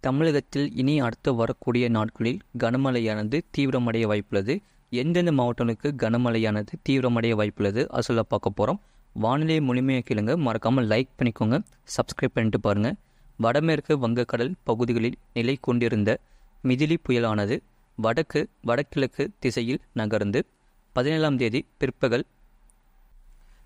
தமிழகத்தில் இனி அடுத்து வரக்கூடிய நாட்களில் கனமழையானது தீவிரமடைய வாய்ப்புள்ளது. எந்தெந்த மாவட்டங்களுக்கு கனமழையானது தீவிரமடைய வாய்ப்புள்ளது அசல பார்க்க போகிறோம். வானிலையை முழுமையாக கேளுங்க, மறக்காமல் லைக் பண்ணிக்கோங்க, சப்ஸ்கிரைப் பண்ணிட்டு பாருங்கள். வடமேற்கு வங்கக்கடல் பகுதிகளில் நிலை கொண்டிருந்த மிதிலி புயலானது வடகிழக்கு திசையில் நகர்ந்து 17ஆம் தேதி பிற்பகல்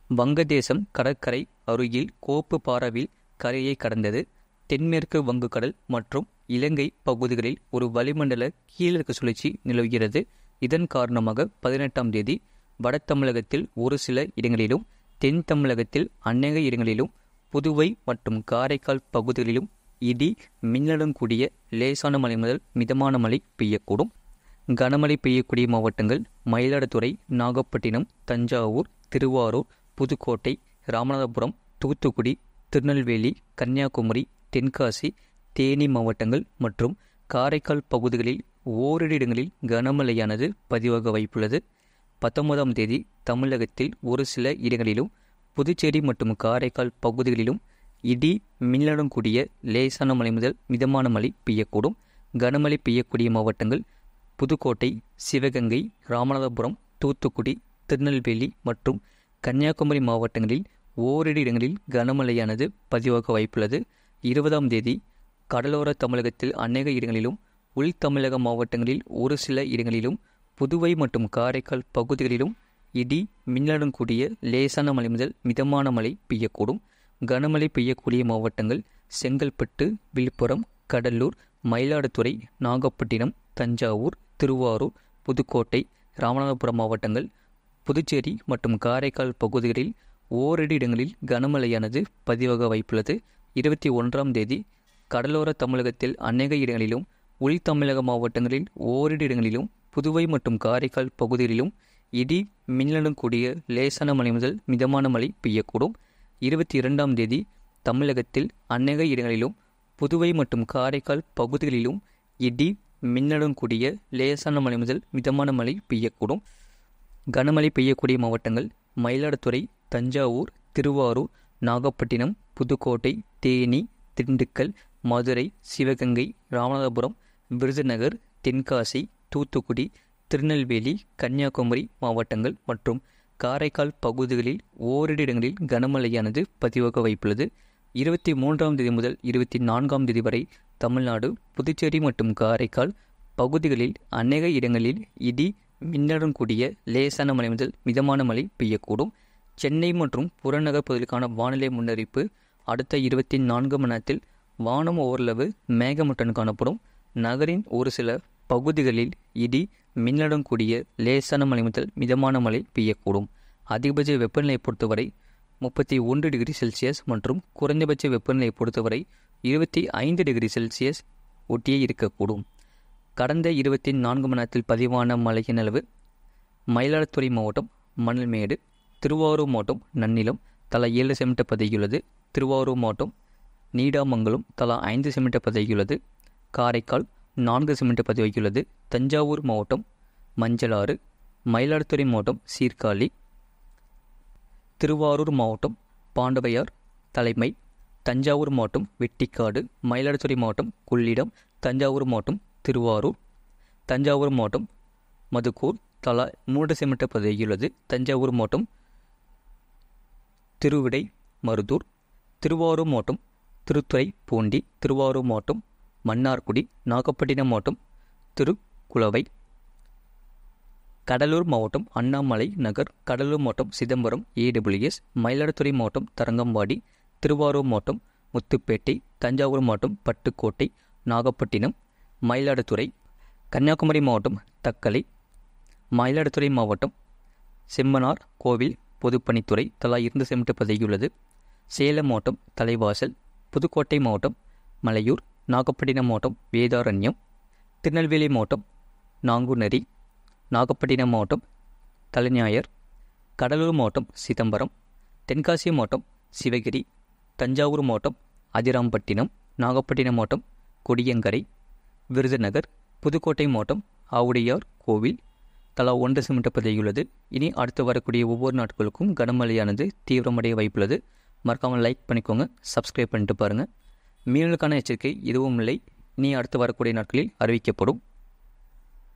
வங்கதேசம் கடற்கரை அருகில் கோப்பு பாராவில் கரையை கடந்தது. தென்மேற்கு வங்கக்கடல் மற்றும் இலங்கை பகுதிகளில் ஒரு வளிமண்டல கீழடுக்கு சுழற்சி நிலவுகிறது. இதன் காரணமாக 18ஆம் தேதி வட தமிழகத்தில் ஒரு சில இடங்களிலும், தென் தமிழகத்தில் அநேக இடங்களிலும், புதுவை மற்றும் காரைக்கால் பகுதிகளிலும் இடி மின்னலுடன் கூடிய லேசான மழை முதல் மிதமான மழை பெய்யக்கூடும். கனமழை பெய்யக்கூடிய மாவட்டங்கள் மயிலாடுதுறை, நாகப்பட்டினம், தஞ்சாவூர், திருவாரூர், புதுக்கோட்டை, ராமநாதபுரம், தூத்துக்குடி, திருநெல்வேலி, கன்னியாகுமரி, தென்காசி, தேனி மாவட்டங்கள் மற்றும் காரைக்கால் பகுதிகளில் ஓரிரு இடங்களில் கனமழையானது பதிவாக வாய்ப்புள்ளது. 19ஆம் தேதி தமிழகத்தில் ஒரு சில இடங்களிலும், புதுச்சேரி மற்றும் காரைக்கால் பகுதிகளிலும் இடி மின்னலுடன் கூடிய லேசான மழை முதல் மிதமான மழை பெய்யக்கூடும். கனமழை பெய்யக்கூடிய மாவட்டங்கள் புதுக்கோட்டை, சிவகங்கை, ராமநாதபுரம், தூத்துக்குடி, திருநெல்வேலி மற்றும் கன்னியாகுமரி மாவட்டங்களில் ஓரிரு இடங்களில் கனமழையானது பதிவாக வாய்ப்புள்ளது. 20ஆம் தேதி கடலோர தமிழகத்தில் அநேக இடங்களிலும், உள் தமிழக மாவட்டங்களில் ஒரு சில இடங்களிலும், புதுவை மற்றும் காரைக்கால் பகுதிகளிலும் இடி மின்னலுடன் கூடிய லேசான மழை முதல் மிதமான மழை பெய்யக்கூடும். கனமழை பெய்யக்கூடிய மாவட்டங்கள் செங்கல்பட்டு, விழுப்புரம், கடலூர், மயிலாடுதுறை, நாகப்பட்டினம், தஞ்சாவூர், திருவாரூர், புதுக்கோட்டை, ராமநாதபுரம் மாவட்டங்கள், புதுச்சேரி மற்றும் காரைக்கால் பகுதிகளில் ஓரிரு இடங்களில் கனமழையானது பதிவாக வாய்ப்புள்ளது. 21ஆம் தேதி கடலோர தமிழகத்தில் அநேக இடங்களிலும், உள் தமிழக மாவட்டங்களில் ஓரிரு இடங்களிலும், புதுவை மற்றும் காரைக்கால் பகுதிகளிலும் இடி மின்னலுடன் கூடிய லேசான மழை முதல் மிதமான மழை பெய்யக்கூடும். 22ஆம் தேதி தமிழகத்தில் அநேக இடங்களிலும், புதுவை மற்றும் காரைக்கால் பகுதிகளிலும் இடி மின்னலுடன் கூடிய லேசான மழை முதல் மிதமான மழை பெய்யக்கூடும். கனமழை பெய்யக்கூடிய மாவட்டங்கள் மயிலாடுதுறை, தஞ்சாவூர், திருவாரூர், நாகப்பட்டினம், புதுக்கோட்டை, தேனி, திண்டுக்கல், மதுரை, சிவகங்கை, ராமநாதபுரம், விருதுநகர், தென்காசி, தூத்துக்குடி, திருநெல்வேலி, கன்னியாகுமரி மாவட்டங்கள் மற்றும் காரைக்கால் பகுதிகளில் ஓரிரு இடங்களில் கனமழையானது பதிவாக வாய்ப்புள்ளது. 23ஆம் தேதி முதல் 24ஆம் தேதி வரை தமிழ்நாடு, புதுச்சேரி மற்றும் காரைக்கால் பகுதிகளில் அநேக இடங்களில் இடி மின்னலுடன் கூடிய லேசான மழை முதல் மிதமான மழை பெய்யக்கூடும். சென்னை மற்றும் புறநகர் பகுதிகளுக்கான வானிலை முன்னறிவிப்பு: அடுத்த 24 மணி நேரத்தில் வானம் ஓரளவு மேகமூட்டத்துடன் காணப்படும். நகரின் ஒரு சில பகுதிகளில் இடி மின்னலுடன் கூடிய லேசான மழை முதல் மிதமான மழை பெய்யக்கூடும். அதிகபட்ச வெப்பநிலையை பொறுத்தவரை 31 டிகிரி செல்சியஸ் மற்றும் குறைந்தபட்ச வெப்பநிலையை பொறுத்தவரை 25 டிகிரி செல்சியஸ் ஒட்டியே இருக்கக்கூடும். கடந்த 24 மணி நேரத்தில் பதிவான மழையின் அளவு: மயிலாடுதுறை மாவட்டம் மணல்மேடு, திருவாரூர் மாவட்டம் நன்னிலம் தலா 7 சென்டிமீட்டர் பதியுள்ளது. திருவாரூர் மாவட்டம் நீடாமங்கலம் தலா 5 சென்டிமீட்டர் பதியுள்ளது. காரைக்கால் 4 சென்டிமீட்டர் பதிவாகியுள்ளது. தஞ்சாவூர் மாவட்டம் மஞ்சளாறு, மயிலாடுதுறை மாவட்டம் சீர்காழி, திருவாரூர் மாவட்டம் பாண்டவையார் தலைமை, தஞ்சாவூர் மாவட்டம் வெட்டிக்காடு, மயிலாடுதுறை மாவட்டம் கொள்ளிடம், தஞ்சாவூர் மாவட்டம் திருவாரூர், தஞ்சாவூர் மாவட்டம் மதுக்கூர் தலா 3 சென்டிமீட்டர் பதிவாகியுள்ளது. தஞ்சாவூர் மாவட்டம் திருவிடை மருதூர், திருவாரூர் மாவட்டம் திருத்துறை பூண்டி, திருவாரூர் மாவட்டம் மன்னார்குடி, நாகப்பட்டினம் மாவட்டம் திருக்குளவை, கடலூர் மாவட்டம் அண்ணாமலை நகர், கடலூர் மாவட்டம் சிதம்பரம் AWS, மயிலாடுதுறை மாவட்டம் தரங்கம்பாடி, திருவாரூர் மாவட்டம் முத்துப்பேட்டை, தஞ்சாவூர் மாவட்டம் பட்டுக்கோட்டை, நாகப்பட்டினம், மயிலாடுதுறை, கன்னியாகுமரி மாவட்டம் தக்கலை, மயிலாடுதுறை மாவட்டம் செம்மனார் கோவில் பொதுப்பணித்துறை தலா 2 சென்டிமீட்டர் பதியுள்ளது. சேலம் மாவட்டம் தலைவாசல், புதுக்கோட்டை மாவட்டம் மலையூர், நாகப்பட்டினம் மாவட்டம் வேதாரண்யம், திருநெல்வேலி மாவட்டம் நாங்குநேரி, நாகப்பட்டினம் மாவட்டம் தலைஞாயர், கடலூர் மாவட்டம் சிதம்பரம், தென்காசி மாவட்டம் சிவகிரி, தஞ்சாவூர் மாவட்டம் அதிராம்பட்டினம், நாகப்பட்டினம் மாவட்டம் கொடியங்கரை, விருதுநகர், புதுக்கோட்டை மாவட்டம் ஆவுடையார் கோவில் தலா 1 சென்டிமீட்டர் பதியுள்ளது. இனி அடுத்து வரக்கூடிய ஒவ்வொரு நாட்களுக்கும் கனமழையானது தீவிரமடைய வாய்ப்புள்ளது. மறக்காமல் லைக் பண்ணிக்கோங்க, சப்ஸ்கிரைப் பண்ணிட்டு பாருங்கள். மீனலுக்கான எச்சரிக்கை எதுவும் இல்லை. இனி அடுத்து வரக்கூடிய நாட்களில் அறிவிக்கப்படும்.